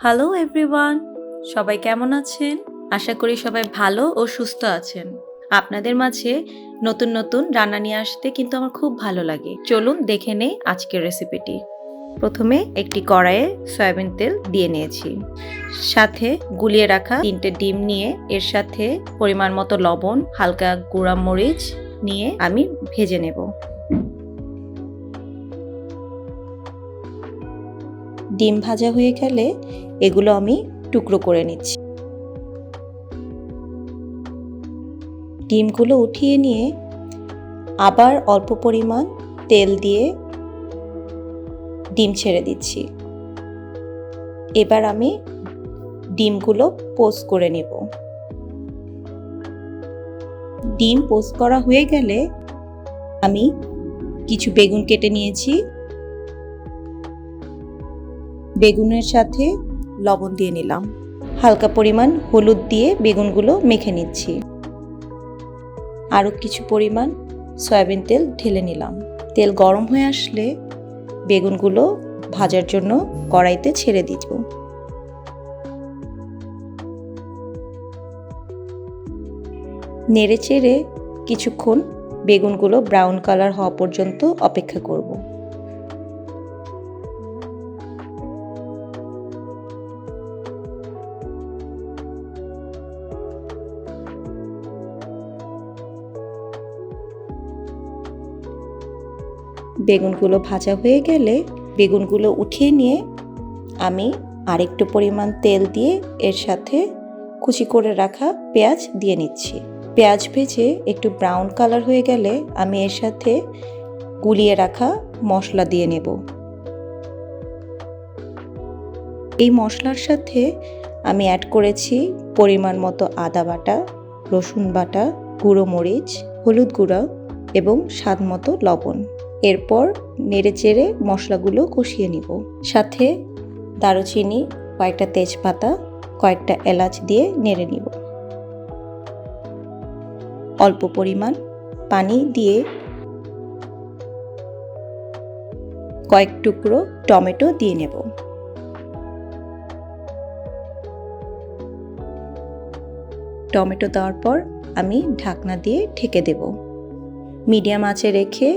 Hello everyone, সবাই কেমন আছেন? আশা করি সবাই ভালো ও সুস্থ আছেন। আপনাদের মাঝে নতুন নতুন রান্না নিয়ে আসতে কিন্তু আমার খুব ভালো লাগে। চলুন দেখে নেই আজকের রেসিপিটি। প্রথমে একটি কড়াইয়ে সয়াবিন তেল দিয়ে নিয়েছি, সাথে গুলিয়ে রাখা 3টে ডিম নিয়ে এর সাথে পরিমাণ মতো লবণ, হালকা গুঁড়া মরিচ নিয়ে আমি ভেজে নেব। ডিম ভাজা হয়ে গেলে এগুলো আমি টুকরো করে নিচ্ছি। ডিমগুলো উঠিয়ে নিয়ে আবার অল্প পরিমাণ তেল দিয়ে ডিম ছেড়ে দিচ্ছি। এবার আমি ডিমগুলো পোস্ট করে নেব। ডিম পোস্ট করা হয়ে গেলে আমি কিছু বেগুন কেটে নিয়েছি। বেগুনের সাথে লবণ দিয়ে নিলাম, হালকা পরিমাণ হলুদ দিয়ে বেগুনগুলো মেখে নিচ্ছি। আরও কিছু পরিমাণ সয়াবিন তেল ঢেলে নিলাম। তেল গরম হয়ে আসলে বেগুনগুলো ভাজার জন্য কড়াইতে ছেড়ে দিব। নেড়ে চেড়ে কিছুক্ষণ বেগুনগুলো ব্রাউন কালার হওয়া পর্যন্ত অপেক্ষা করব। বেগুনগুলো ভাজা হয়ে গেলে বেগুনগুলো উঠিয়ে নিয়ে আমি আরেকটু পরিমাণ তেল দিয়ে এর সাথে কুচি করে রাখা পেঁয়াজ দিয়ে নিচ্ছি। পেঁয়াজ ভেজে একটু ব্রাউন কালার হয়ে গেলে আমি এর সাথে গুলিয়ে রাখা মশলা দিয়ে নেব। এই মশলার সাথে আমি অ্যাড করেছি পরিমাণ মতো আদা বাটা, রসুন বাটা, গুঁড়ো মরিচ, হলুদ গুঁড়া এবং স্বাদ মতো লবণ। এরপর নেড়ে চেড়ে মশলাগুলো কষিয়ে নিব। সাথে দারুচিনি, কয়েকটা তেজপাতা, কয়েকটা এলাচ দিয়ে নেড়ে নিব। অল্প পরিমাণ পানি দিয়ে কয়েক টুকরো টমেটো দিয়ে নেব। টমেটো দেওয়ার পর আমি ঢাকনা দিয়ে ঢেকে দেব। মিডিয়াম আঁচে রেখে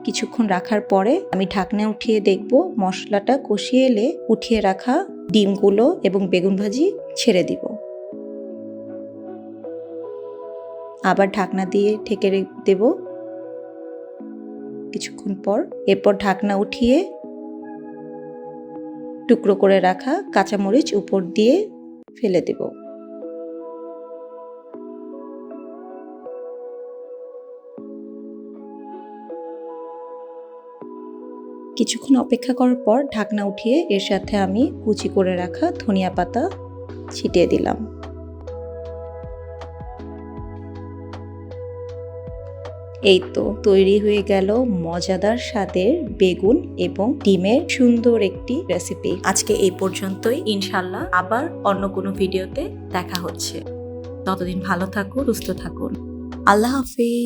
কিছুক্ষণ রাখার পরে আমি ঢাকনা উঠিয়ে দেখব মশলাটা কষিয়ে এলে উঠিয়ে রাখা ডিমগুলো এবং বেগুন ভাজি ছেড়ে দিব। আবার ঢাকনা দিয়ে ঢেকে দেব কিছুক্ষণ পর। এরপর ঢাকনা উঠিয়ে টুকরো করে রাখা কাঁচামরিচ উপর দিয়ে ফেলে দেব। কিছুক্ষণ অপেক্ষা করার পর ঢাকনা উঠিয়ে এর সাথে আমি কুচি করে রাখা ধনিয়া পাতা ছিটিয়ে দিলাম। এই তো তৈরি হয়ে গেল মজাদার স্বাদের বেগুন এবং ডিমের সুন্দর একটি রেসিপি। আজকে এই পর্যন্তই। ইনশাল্লাহ আবার অন্য কোনো ভিডিওতে দেখা হচ্ছে। ততদিন ভালো থাকুন, সুস্থ থাকুন। আল্লাহ হাফেজ।